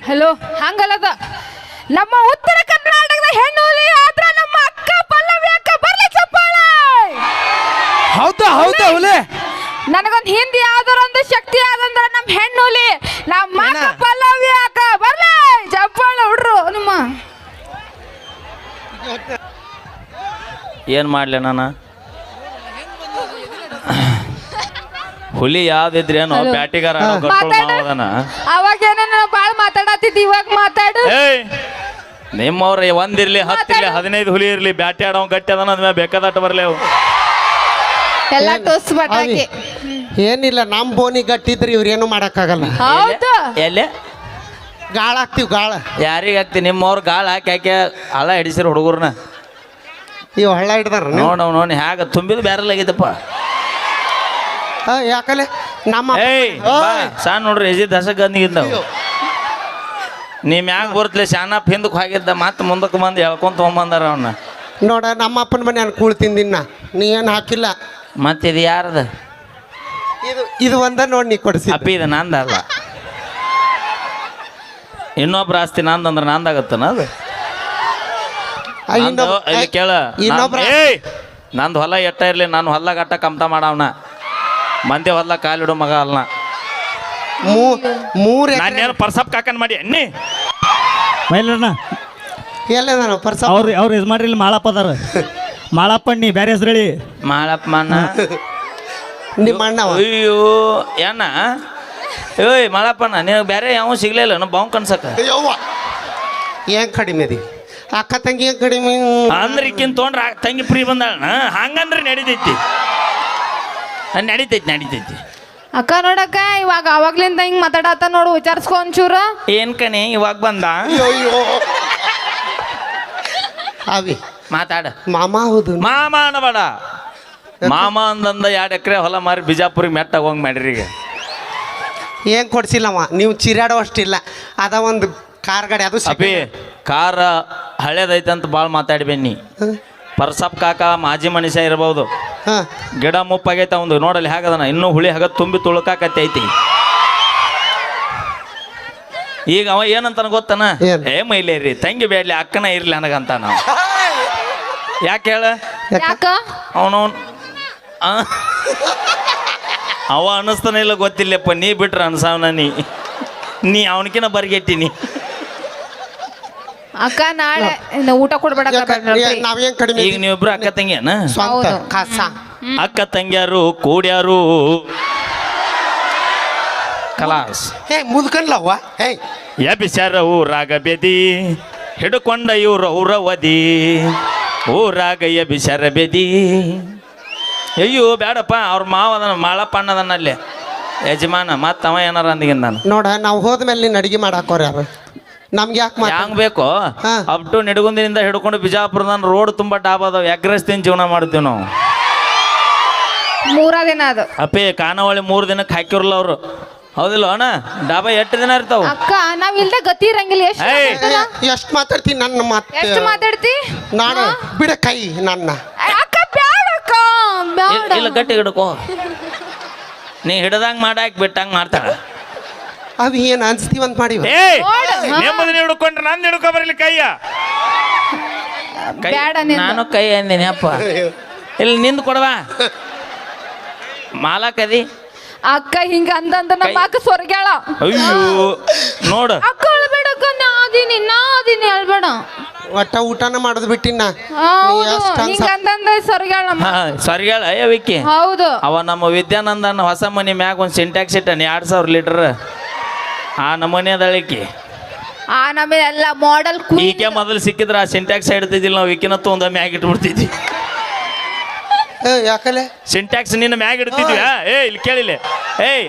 Hello ಹಂಗಲ್ಲದ ನಮ್ಮ ಉತ್ತರ ಕರ್ನಾಟಕದ ಹೆಣ್ಣು ಹುಲಿ ಆದ್ರ ನಮ್ಮ ಅಕ್ಕ ಪಲ್ಲವಿ ಅಕ್ಕ ಬರ್ಲಿ ಚಪ್ಪಾಳೆ. ಹೌದಾ ಹೌದಾ ಹುಲಿ ನನಗೊಂದು ಹಿಂದಿ ಯಾವ್ದಾರೊಂದು ಶಕ್ತಿ ಆದಂದ್ರ ನಮ್ಮ ಹೆಣ್ಣು ಹುಲಿ ನಮ್ಮ ಅಕ್ಕ ಪಲ್ಲವಿ ಅಕ್ಕ ಬರ್ಲಿ ಚಪ್ಪಾಳೆ ಹುಡ್ರು ನಿಮ್ಮ. ಏನು ಮಾಡಲಿ ನಾನು ಹುಲಿ ಯಾವ್ದಿದ್ರೇನು ಬ್ಯಾಟಿಗಾರ ಅವಾಗ ಏನೇನ ಬಾಳ್ ಮಾತಾಡತ್ತಿದ್ದಿ ಇವಾಗ ಮಾತಾಡು. ಏಯ್ ನಿಮ್ಮವ್ರ ಒಂದಿರ್ಲಿ 10 ಇರ್ಲಿ 15 ಹುಲಿ ಇರ್ಲಿ ಬ್ಯಾಟಿ ಆಡೋ ಗಟ್ಟಿ ಅದನ್ನ ಅದ್ಮೇಲೆ ಬೇಕಾದಟ್ಟು ಬರ್ಲಿ ಅವು ಎಲ್ಲ ಟೋಸ್ ಬಟಾಕಿ. ಏನಿಲ್ಲ ನಮ್ಮ ಬೋನಿ ಗಟ್ಟಿದ್ರಿ ಇವ್ರೇನು ಮಾಡಕ್ಕಾಗಲ್ಲ. ಹೌದು ಎಲ್ಲೇ ಗಾಳ ಹಾಕ್ತಿವಿ ಗಾಳ. ಯಾರಿಗೆ ಹಾಕ್ತಿ ನಿಮ್ಮವ್ರು ಗಾಳ ಹಾಕಿ ಹಾಕಿ ಹಳ್ಳ ಹಿಡಿಸಿರ ಹುಡುಗರ್ನ ಇವ್ ಹಳ್ಳ ಹಿಡ್ದಾರ ನೋಡಿ ಹ್ಯಾಗ ತುಂಬಿದ್ ಬ್ಯಾರಲ್ ಆಗಿದ್ದಪ್ಪ. ಯಾಕಲೆ ನಮ್ಮ ಏಯ್ ಸಣ್ಣ ನೋಡ್ರಿ ಎಜಿ ದಸಕ್ ಗಂದಿಗಿದ್ದವು ನೀ ಮ್ಯಾಗ ಬರ್ತಲೆ ಶಾನಪ್ ಹಿಂದಕ್ಕೆ ಹೋಗಿದ್ದ ಮತ್ತೆ ಮುಂದಕ್ಕೆ ಬಂದು ಹೇಳ್ಕೊಂತ ತೊಗೊಂಬಂದಾರ ಅವನ್ನ. ನೋಡ ನಮ್ಮ ಅಪ್ಪನ ಮನೆ ನಾನು ಕೂಳ್ ತಿಂದಿನ್ನ ನೀ ಏನು ಹಾಕಿಲ್ಲ. ಮತ್ತೆ ಇದು ಯಾರದ ಇದು ಒಂದ ನೋಡಿ ನೀ ಕೊಡಿಸಿ. ಅಪ್ಪಿ ಇದು ನಂದಲ್ಲ ಇನ್ನೊಬ್ರ ಆಸ್ತಿ ನಂದಂದ್ರೆ ನಂದಾಗತ್ತನ ಅದು ಇಲ್ಲಿ ಕೇಳ ಏಯ್ ನಂದು ಹೊಲ ಎಟ್ಟ ಇರ್ಲಿ ನಾನು ಹೊಲ ಗಟ್ಟ ಕಮ್ತ ಮಾಡವನ ಮಂದಿ ಹೊಲ ಕಾಲಿಡು ಮಗ ಅಲ್ಲ. ನಾನೇನು ಪರ್ಸಪ್ ಕಾಕನ್ ಮಾಡಿ ಅನ್ನಿ ಮೈಲಣ್ಣ ಎಲ್ಲ ಪರ್ಸ ಅವ್ರು ಇದು ಮಾಡ್ರಿ ಇಲ್ಲಿ ಮಾಳಪ್ಪ ಅದಾರ. ಮಾಳಪ್ಪ ನೀ ಬೇರೆ ಹೆಸರು ಹೇಳಿ. ಮಾಳಪ್ಪ ಅಣ್ಣ ನಿಮ್ಮ ಅಣ್ಣ. ಅಯ್ಯೋ ಏನ ಏಯ್ ಮಾಳಪ್ಪಣ್ಣ ನಿನಗೆ ಬೇರೆ ಯಾವ ಸಿಗ್ಲಿಲ್ಲ ನಾವು ಬಾವು ಕನ್ಸಕ ಏನ್ ಕಡಿಮೆ ಅದಿ ಅಕ್ಕ ತಂಗಿ ಏನ್ ಕಡಿಮೆ ಅಂದ್ರೆ ಈಕಿನ್ ತೊಗೊಂಡ್ರ ತಂಗಿ ಫ್ರೀ ಬಂದಾಳ ಹಂಗಂದ್ರೆ ನಡಿತೈತಿ ನಡಿತೈತಿ ಅಕ್ಕ ನೋಡಕ್ಕ ಇವಾಗ ಅವಾಗ್ಲಿಂದ ಹಿಂಗ್ ಮಾತಾಡತ್ತ ನೋಡು ವಿಚಾರಿಸ್ಕೊ ಒಂಚೂರು. ಏನ್ ಕಣಿ ಇವಾಗ ಬಂದ ಅವಿ ಮಾತಾಡ ಮಾಮ. ಹೌದು ಮಾಮ ಅನ್ನಬೇಡ ಮಾಮ ಅಂದಂದ 2 ಎಕರೆ ಹೊಲ ಮಾರಿ ಬಿಜಾಪುರಿಗೆ ಮೆಟ್ಟಾಗ ಹೋಗಿ ಮಾಡ್ರಿ ಈಗ ಏನ್ ಕೊಡ್ಸಿಲ್ಲವ ನೀವು ಚಿರಾಡೋ ಅಷ್ಟಿಲ್ಲ. ಅದ ಒಂದು ಕಾರ್ ಗಾಡಿ ಅದು ಅಪ್ಪಿ ಕಾರ ಹಳೇದೈತೆ ಅಂತ ಭಾಳ ಮಾತಾಡ್ಬೇನಿ. ಪರ್ಸಪ್ ಕಾಕ ಮಾಜಿ ಮನುಷ್ಯ ಇರ್ಬೋದು. ಗಿಡ ಮುಪ್ಪಾಗೈತೆ ಅವಂದು ನೋಡಲ್ಲಿ ಹಾಗದನ ಇನ್ನೂ ಹುಳಿ ಹಾಗ ತುಂಬಿ ತುಳ್ಕಾಕತ್ತೈತಿ. ಈಗ ಅವ ಏನಂತಾನ ಗೊತ್ತನ ಏ ಮೈಲೇರಿ ತಂಗಿ ಬೇಡ್ಲಿ ಅಕ್ಕನ ಇರ್ಲಿ ನನಗಂತ ನಾವು ಯಾಕೆ ಹೇಳ ಅವನವನ್ ಅವ ಅನ್ನಿಸ್ತಾನೆ ಇಲ್ಲ ಗೊತ್ತಿಲ್ಲಪ್ಪ ನೀ ಬಿಟ್ರ ಅನ್ಸಾವನ ನೀ ಅವನಕಿನ ಬರ್ಗೆಟ್ಟಿನಿ. ಅಕ್ಕ ನಾಳೆ ಊಟ ಕೊಡ್ಬೇಡ ನಾವೇನ್ ಕಡಿಮೆ ಈಗ ನೀವಿಬ್ರು ಅಕ್ಕ ತಂಗಿಯನ ಸ್ವಂತ ಕಾಸ ಅಕ್ಕ ತಂಗಿಯಾರು ಕೂಡ್ಯಾರು ಕಲಾಸ್ ಮುದ್ಕನ್ಲವ್ವ ಎಬಿಸ್ಯಾರ ಊರಾಗ ಬೆದಿ ಹಿಡ್ಕೊಂಡ ಇವ್ರು ಔರವದಿ ಊರಾಗ ಎಬಿಸ್ಯಾರ ಬೆದಿ. ಅಯ್ಯೋ ಬೇಡಪ್ಪ ಅವ್ರ ಮಾವದನ ಮಾಳಪ್ಪ ಅಣ್ಣದನ್ನ ಅಲ್ಲಿ ಯಜಮಾನ ಮತ್ತ ಅವ ಏನಾರ ಅಂದಿಗಿಂದ ನಾನು ನೋಡ ನಾವು ಹೋದ್ಮೇಲೆ ನೀನು ಅಡಿಗೆ ಮಾಡಾಕೋರ ಯಾರು ನಮ್ಗೆ ಯಾಕೆ ಹ್ಯಾಂಗ ಬೇಕೋ ಅಪ್ ಟು ನಿಡಗುಂದಿನಿಂದ ಹಿಡ್ಕೊಂಡು ಬಿಜಾಪುರದ ರೋಡ್ ತುಂಬಾ ಡಾಬ್ ಅದಾವ ಎಗ್ರೆಸ್ ತಿನ್ ಜೀವನ ಮಾಡ್ತೀವಿ ನಾವು. 3 ದಿನ ಅದು ಅಪ್ಪೇ ಖಾನಾವಳಿ 3 ದಿನಕ್ಕೆ ಹಾಕಿರಲ್ಲ ಅವರು ಹೌದಿಲ್ಲ ಅಣ್ಣ ಡಾಬಾ 8 ದಿನ ಇರ್ತಾವ. ಅಕ್ಕ ನಾವ್ ಇಲ್ದ ಗತಿ ಇರಂಗಿಲ್ಲ. ಎಷ್ಟು ಮಾತಾಡ್ತೀನಿ ನನ್ನ ಮಾತು ಎಷ್ಟು ಮಾತಾಡ್ತಿ ನಾನು ಬಿಡ ಕೈ ನನ್ನ ಅಕ್ಕ ಬ್ಯಾಡಕ್ಕ ಬ್ಯಾಡ ಇಲ್ಲ ಗಟ್ಟಿ ಹಿಡ್ಕೋ ನೀ ಹಿಡ್ದಂಗ್ ಮಾಡಾಕ್ ಬಿಟ್ಟಂಗ್ ಮಾಡ್ತಾಳ. ಅವಿ ಏನು ಅನ್ಸ್ತೀವಂತ ಮಾಡಿ ನೆಮ್ಮದಿ ಹಿಡ್ಕೊಂಡ್ರೆ ನಾನು ಹಿಡ್ಕೊ ಬರಲಿ ಕೈಯ ಬ್ಯಾಡ ನಾನು ಕೈ ಅಂದಿನಿ ಅಪ್ಪ ಇಲ್ಲಿ ನಿಂದು ಕೊಡವಾ ಮಾಲಾಕದಿ ಅಕ್ಕ ಹಿಂಗ ಅಂದಂದ ನಮ್ಮ ಅಕ್ಕ ಸ್ವರ್ಗ್ಯಾಳ. ಅಯ್ಯೋ ನೋಡ ಅಕ್ಕ ಅಳ್ಬೇಡಕ್ಕ ನಾದಿನಿ ಅಳ್ಬೇಡ ಒಟ್ಟ ಊಟನ ಮಾಡೋದು ಬಿಟ್ಟಿನ ಹಿಂಗ ಅಂದಂದ ಸ್ವರ್ಗ್ಯಾಳ. ಸರಿಗಳ ಅಯ್ಯ ವಿಕ್ಕಿ ಹೌದು ಅವ ನಮ್ಮ ವಿದ್ಯಾನಂದನ ಹೊಸ ಮನೆ ಮ್ಯಾಗ ಒಂದು ಸಿಂಟ್ಯಾಕ್ಸ್ ಇಟ್ಟಾನೆ 2000 ಲೀಟರ್ ಆ ನಮೂನೆ ಅದಳಿಕೆ ಆ ನಮಗೆ ಎಲ್ಲ ಮಾಡೆಲ್ ಈಕೆ ಮೊದಲು ಸಿಕ್ಕಿದ್ರೆ ಆ ಸಿಂಟ್ಯಾಕ್ಸ್ ಇಡ್ತಿದ್ದಿಲ್ಲ ನಾವು ವಿಕಿನತ್ತು ಒಂದು ಮ್ಯಾಗ ಇಟ್ಬಿಡ್ತಿದ್ವಿ. ಯಾಕಲೆ ಸಿಂಟ್ಯಾಕ್ಸ್ ನಿನ್ನ ಮ್ಯಾಗ ಇಡ್ತಿದ್ವಿ. ಇಲ್ಲಿ ಕೇಳಿಲ್ಲ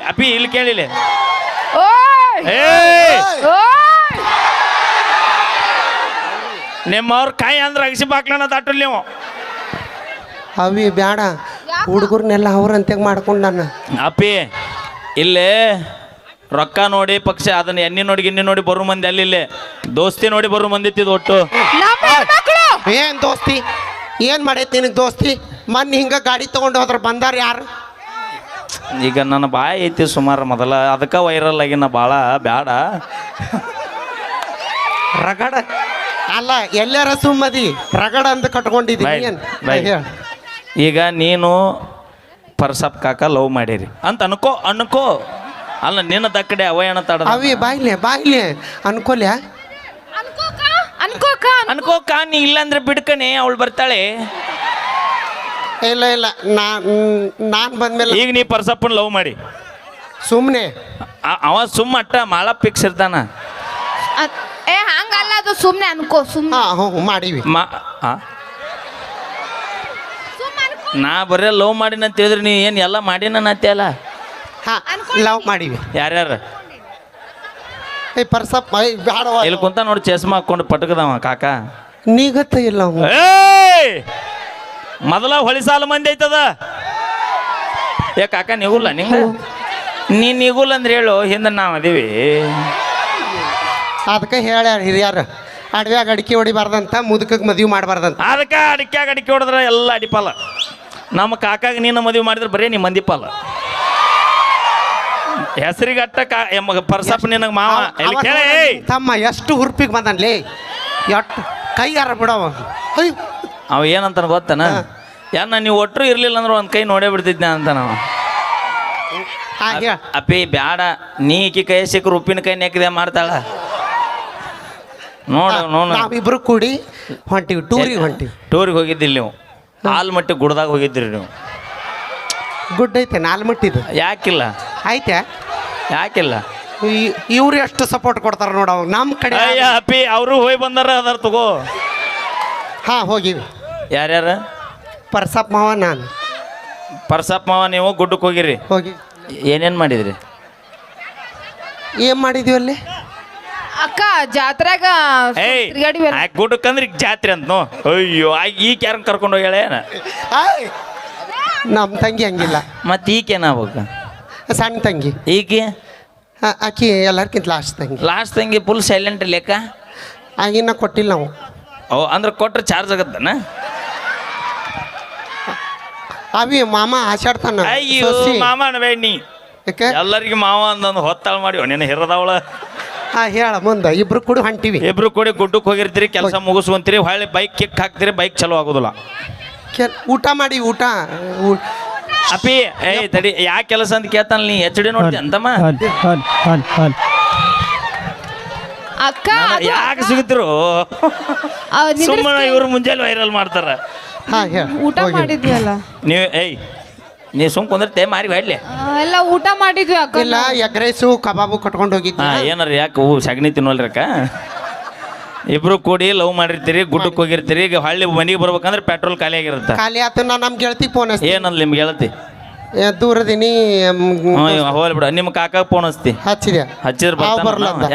ಅಪ್ಪಿ ಇಲ್ಲಿ ಕೇಳಿಲ್ಲ ನಿಮ್ಮವ್ರ ಕಾಯಿ ಅಂದ್ರೆ ಅಗಸಿ ಬಾಕ್ಲನ ತಟ್ಟಲ್ ನೀವು ಅವಿ ಬ್ಯಾಡ ಹುಡುಗರ್ನೆಲ್ಲ ಅವ್ರಂತೆ ಮಾಡ್ಕೊಂಡು ನಾನು ಅಪ್ಪಿ ಇಲ್ಲೇ ರೊಕ್ಕ ನೋಡಿ ಪಕ್ಷ ಅದನ್ನ ಎಣ್ಣೆ ನೋಡಿ ಗಿಣ್ಣಿ ನೋಡಿ ಬರೋ ಮಂದಿ ಅಲ್ಲಿ ದೋಸ್ತಿ ನೋಡಿ ಬರೋ ಮಂದಿ ಇತ್ತಿದ್ ಒಟ್ಟು. ಏನ್ ದೋಸ್ತಿ ಏನ್ ಮಾಡೈತಿ ನಿನಗೆ ದೋಸ್ತಿ? ಮೊನ್ನೆ ಹಿಂಗ ಗಾಡಿ ತಗೊಂಡು ಹೋದ್ರ ಬಂದಾರ ಯಾರು? ಈಗ ನನ್ನ ಬಾಯಿ ಐತಿ ಸುಮಾರು ಮೊದಲ ಅದಕ್ಕೆ ವೈರಲ್ ಆಗಿನ ಭಾಳ ಬ್ಯಾಡ ರಗಡ ಅಲ್ಲ ಎಲ್ಲಾರ ಸುಮ್ಮದಿ ರಗಡ ಅಂತ ಕಟ್ಕೊಂಡಿದ್ದೀನಿ ಬಾಯ್, ಏನು ಬಾಯ್. ಹೇಳ ಈಗ ನೀನು ಪರ್ಸಪ್ ಕಾಕ ಲವ್ ಮಾಡಿರಿ ಅಂತ ಅನ್ಕೋ ಅಲ್ಲ ನಿನ್ನ ದಕ್ಕಡೆ ಅವಯಣ ತಡ ಅವಿ ಬಾಯ್ಲೆ ಅನ್ಕೊಲ್ಯಾ ಅನ್ಕೋಕ ನೀ ಇಲ್ಲಾಂದ್ರೆ ಬಿಡ್ಕಣೆ ಅವಳು ಬರ್ತಾಳೆ. ಇಲ್ಲ ನಾನು ಬಂದ್ಮೇಲೆ ಈಗ ನೀ ಪರ್ಸಪ್ಪನ ಲವ್ ಮಾಡಿ ಸುಮ್ಮನೆ ಅವ ಸುಮ್ಮ ಅಟ್ಟ ಮಾಳ ಫಿಕ್ಸ್ ಇರ್ತಾನ. ಹಂಗಲ್ಲ ಅದು ಸುಮ್ನೆ ಅನ್ಕೋ ಸುಮ್ನೆ ಹ್ಞೂ ಮಾಡೀವಿ ನಾ ಬರೇ ಲವ್ ಮಾಡಿನ ಅಂತ ಹೇಳಿದ್ರಿ ನೀ ಏನು ಎಲ್ಲ ಮಾಡಿನ ಅಲ್ಲ. ಲವ್ ಮಾಡೀವಿ ಯಾರ್ಯಾರು ಪರ್ಸಪ್ ಬ್ಯಾಡವ ಇಲ್ಲಿ ಕುಂತ ನೋಡಿ ಚಸ್ಮಾ ಹಾಕೊಂಡು ಪಟಕದವ ಕಾಕ ನೀಗತ್ತ ಇಲ್ಲ ಅವ. ಏಯ್ ಮೊದಲ ಹೊಳಿ ಸಾಲ ಮಂದಿ ಐತದ ಏ ಕಾಕ ನಿಗುಲ್ಲ ನಿಂಗ ನೀ ನಿಗುಲ್ಲ ಅಂದ್ರೆ ಹೇಳು ಹಿಂದೆ ನಾವು ಅದೀವಿ. ಅದಕ್ಕೆ ಹೇಳ್ಯಾರ ಹಿರಿಯಾರ ಅಡವ್ಯಾಗ ಅಡಿಕೆ ಹೊಡಿಬಾರ್ದಂತ ಮುದುಕಕ್ಕೆ ಮದುವೆ ಮಾಡಬಾರ್ದಂತ. ಅದಕ್ಕೆ ಅಡಿಕೆ ಹೊಡೆದ್ರೆ ಎಲ್ಲ ಅಡಿಪಾಲ. ನಮ್ಮ ಕಾಕಾಗ ನೀನು ಮದುವೆ ಮಾಡಿದ್ರೆ ಬರೀ ನೀ ಮಂದಿಪಾಲ ಹೆಸರಿಗಟ್ಟ ಪರ್ಸಪ್ಪ ನಿನಗೆ ಮಾವ ಇಲ್ಲಿ ಕೇಳ. ತಮ್ಮ ಎಷ್ಟು ಹುರ್ಪಿಗೆ ಬಂದನ್ಲೇ ಎಷ್ಟು ಕೈ ಯಾರ ಬಿಡವ. ಅವ ಏನಂತ ಗೊತ್ತನ ನೀವು ಒಟ್ಟರು ಇರ್ಲಿಲ್ಲ ಅಂದ್ರೆ ಒಂದು ಕೈ ನೋಡೇ ಬಿಡ್ತಿದ್ನ ಅಂತ ನಾವು. ಅಪ್ಪಿ ಬ್ಯಾಡ ನೀ ಈಕಿ ಕೈ ಸಿಕ್ಕರು ಉಪ್ಪಿನ ಕೈ ನೆಕ್ಕಿದೆ ಮಾಡ್ತಾಳ ನೋಡು. ನಾವಿಬ್ರು ಕೂಡಿ ಹೊಂಟಿವಿ ಟೂರಿಗೆ ಹೋಗಿದ್ದಿಲ್ಲ ನೀವು ಆಲ್ಮಟ್ಟಿ ಗುಡ್ದಾಗ ಹೋಗಿದ್ದಿರಿ ನೀವು. ಗುಡ್ ಐತೆ ನಾಲ್ಮಟ್ಟಿದು ಯಾಕಿಲ್ಲ ಐತೆ ಯಾಕಿಲ್ಲ ಇವ್ರು ಎಷ್ಟು ಸಪೋರ್ಟ್ ಕೊಡ್ತಾರ ನೋಡ ನಮ್ಮ ಕಡೆ. ಅಯ್ಯ ಅಪ್ಪಿ ಅವರು ಹೋಗಿ ಬಂದಾರ ಅದಾರ ತಗೋ. ಹೋಗಿವಿ. ಯಾರ್ಯಾರ ಪರ್ಸಪ್ ಮಾವ ನಾನು ಪರ್ಸಪ್ಪ ಮಾವ ನೀವು ಗುಡ್ಡಕ್ಕೆ ಹೋಗಿರಿ. ಹೋಗಿ ಏನೇನು ಮಾಡಿದ್ರಿ? ಏನ್ ಮಾಡಿದ್ವಿ ಅಲ್ಲಿ ಅಕ್ಕ ಜಾತ್ರೆಗ ತಿರ್ಗಾಡಿ ಗುಡ್ಡಕ್ಕಂದ್ರೆ ಈಗ ಜಾತ್ರೆ ಅಂತ ನೋ. ಅಯ್ಯೋ ಈಗ ಯಾರನ್ನ ಕರ್ಕೊಂಡು ಹೋಗ್ಯಾಳ ಏನ? ನಮ್ಮ ತಂಗಿ ಹಂಗಿಲ್ಲ. ಮತ್ತೆ ಈಗೇನಾಗ್ಬೇಕು? ಸಣ್ಣ ತಂಗಿ ಈಕೆ ಆಕಿ ಎಲ್ಲರ್ಕಿಂತ ಲಾಸ್ಟ್ ತಂಗಿ ಫುಲ್ ಸೈಲೆಂಟ್ ಲೆಕ್ಕ. ಆಗಿನ ಕೊಟ್ಟಿಲ್ಲ ನಾವು. ಅಂದ್ರೆ ಕೊಟ್ರೆ ಚಾರ್ಜ್ ಆಗತ್ತನ? ಅವಿ ಮಾಮ ಆಚಾಡ್ತಾನ. ಅಯ್ಯೋ ಮಾಮ ಅನ್ಬೇಡಿ ಎಲ್ಲರಿಗೂ ಮಾವ ಅಂದೊಂದು ಹೊತ್ತಾಳ ಮಾಡಿ ನೀನು ಹಿರದವಳ. ಹೇಳ ಮುಂದೆ ಇಬ್ರು ಕೂಡ ಹೊಂಟಿವಿ. ಇಬ್ರು ಕೂಡಿ ಗುಡ್ಡಕ್ಕೆ ಹೋಗಿರ್ತೀರಿ, ಕೆಲಸ ಮುಗಿಸ್ಕೊಂತೀರಿ, ಹೊಳ್ಳಿ ಬೈಕ್ ಕಿಕ್ ಹಾಕ್ತೀರಿ, ಬೈಕ್ ಚಲೋ ಆಗೋದಿಲ್ಲ. ಊಟ ಮಾಡಿ ಅಪ್ಪಿ ತಡಿ ಯಾ ಕೆಲಸ ಅಂತ ಕೇಳ್ತಾನ ನೀ HD ನೋಡ್ತಿ ಅಂತಮ್ಮ. ಅಕ್ಕ ಯಾಕೆ ಸಿಗುತ್ತಿರು ಸುಮ್ಮನೆ ಇವ್ರು ಮುಂಜಾನೆ ವೈರಲ್ ಮಾಡ್ತಾರ. ಊಟ ಮಾಡಿದ್ವಿ ಅಲ್ಲ ನೀವು ನೀ ಸುಮ್ ಕುಂದಿರ್ತೇ ಮಾರಿ ಹೊಡ್ಲಿ ಎಲ್ಲ ಊಟ ಮಾಡಿದ್ವಿ ಅಕ್ಕ. ಇಲ್ಲ ಎಗ್ ರೈಸು ಕಬಾಬು ಕಟ್ಕೊಂಡು ಹೋಗಿದ್ವಿ. ಏನಾರ ಯಾಕೆ ಸಗಣಿ ತಿನ್ನೋಲ್ರಕ್ಕ? ಇಬ್ರು ಕೂಡಿ ಲವ್ ಮಾಡಿರ್ತೀರಿ, ಗುಡ್ಡಕ್ಕೆ ಹೋಗಿರ್ತೀರಿ, ಈಗ ಹಳ್ಳಿ ಮನೆಗೆ ಬರ್ಬೇಕಂದ್ರೆ ಪೆಟ್ರೋಲ್ ಖಾಲಿ ಆಗಿರುತ್ತೆ. ಖಾಲಿ ಆತ ನಮ್ಮ ಗೆಳತಿ ಫೋನ್ ಹಚ್ತಿ. ಏನಲ್ಲ ನಿಮ್ಗೆ ಗೆಳತಿ? ದೂರದಿನಿ ಹೋಗ್ಲಿ ಬಿಡ. ನಿಮ್ಮ ಕಾಕಾಗ ಫೋನ್ ಹಚ್ಚಿದೆ. ಹಚ್ಚಿದ್ರೆ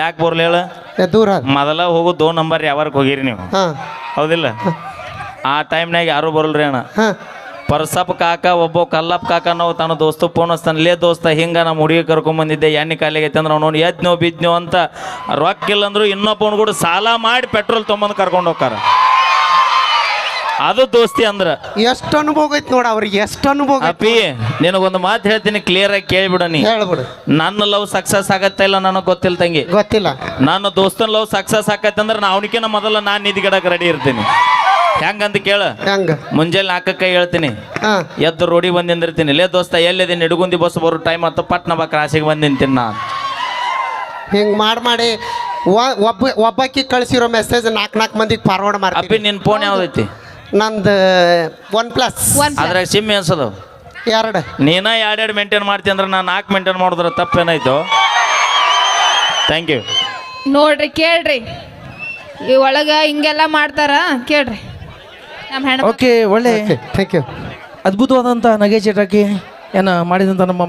ಯಾಕೆ ಬರ್ಲಿ ಹೇಳ? ದೂರ ಮೊದಲ ಹೋಗು 2 ನಂಬರ್ ಯಾವಾರಕ್ಕೆ ಹೋಗಿರಿ ನೀವು, ಹೌದಿಲ್ಲ? ಆ ಟೈಮ್ನಾಗ ಯಾರು ಬರಲ್ರಿ ಅಣ್ಣ. ಪರ್ಸಪ್ ಕಾಕ ಒಬ್ಬ ಕಲ್ಲಪ್ಪ ಕಾಕ ನಾವು ತನ್ನ ದೋಸ್ತು ಫೋನ್ ಹಚ್ತಾನೆ, ಲೇ ದೋಸ್ತ ಹಿಂಗ ನಮ್ಮ ಹುಡುಗಿ ಕರ್ಕೊಂಬಂದಿದ್ದೆ, ಎಣ್ಣೆ ಖಾಲಿಗೆ ಐತೆ ಅಂದ್ರೆ ಅವ್ನು ಎದ್ನೋ ಬಿದ್ನೋ ಅಂತ ರೊಕ್ಕ ಇಲ್ಲ ಅಂದ್ರು ಇನ್ನೊಬ್ಬನ ಕೂಡ ಸಾಲ ಮಾಡಿ ಪೆಟ್ರೋಲ್ ತೊಗೊಂಬಂದು ಕರ್ಕೊಂಡು ಹೋಗ್ತಾರ. ಅದು ದೋಸ್ತಿ ಅಂದ್ರ ಎಷ್ಟು ಅನುಭವ ಐತಿ ನೋಡ ಅವ್ರಿಗೆ, ಎಷ್ಟು ಅನುಭವ. ಅಪ್ಪಿ ನಿನಗೊಂದು ಮಾತು ಹೇಳ್ತೀನಿ, ಕ್ಲಿಯರ್ ಆಗಿ ಕೇಳ್ಬಿಡ. ನೀ ಹೇಳ್ಬಿಡು. ನನ್ನ ಲವ್ ಸಕ್ಸಸ್ ಆಗತ್ತ ಇಲ್ಲ ನನಗೆ ಗೊತ್ತಿಲ್ಲ ತಂಗಿ, ಗೊತ್ತಿಲ್ಲ. ನನ್ನ ದೋಸ್ತನ ಲವ್ ಸಕ್ಸಸ್ ಆಕತ್ತೆ ಅಂದ್ರೆ ಅವನಿಕಿನ ಮೊದಲ ನಾನು ನಿಧಿಗಿಡಕ್ಕೆ ರೆಡಿ ಇರ್ತೀನಿ. ಹೆಂಗಂತ ಕೇಳ? ಮುಂಜಾನೆ 4ಕ್ಕೆ ಹೇಳ್ತೀನಿ, ಎದ್ದು ರೋಡಿ ಬಂದು ನಿಂದಿರ್ತೀನಿ. ಲೇ ದೋಸ್ತ ಎಲ್ಲಿದ್ದೀನಿ? ನಿಡಗುಂದಿ ಬಸ್ ಬರೋ ಟೈಮ್ ಆಯ್ತು, ಪಟ್ನ ಬಾ ಕ್ರಾಸಿಗೆ ಬಂದು ನಿಂತೀನಿ ನಾನು. ಹಿಂಗೆ ಮಾಡಿ ಒಬ್ಬಕ್ಕೆ ಕಳಿಸಿರೋ ಮೆಸೇಜ್ 4 ಮಂದಿಗೆ ಫಾರ್ವರ್ಡ್ ಮಾಡ್ತೀನಿ. ಅಪ್ಪಿ ನಿನ್ನ ಫೋನ್ ಯಾವ್ದೈತಿ? ನಂದು OnePlus. ಅದ್ರಾಗ ಸಿಮ್ ಎನ್ಸದು? 2. ನೀನ 2 ಮೇಂಟೈನ್ ಮಾಡ್ತೀನಿ ಅಂದ್ರೆ ನಾನು 4 ಮೇಂಟೈನ್ ಮಾಡಿದ್ರೆ ತಪ್ಪೇನಾಯ್ತು? Thank you. ನೋಡ್ರಿ ಕೇಳ್ರಿ, ಈ ಒಳಗ ಹಿಂಗೆಲ್ಲ ಮಾಡ್ತಾರ ಕೇಳ್ರಿ ನಮ್ಮ ಹೆಣ್ಣು. ಓಕೆ, ಒಳ್ಳೆ ಥ್ಯಾಂಕ್ ಯು. ಅದ್ಭುತವಾದಂಥ ನಗೆ ಚಟಾಕಿ ಏನ ಮಾಡಿದಂಥ ನಮ್ಮ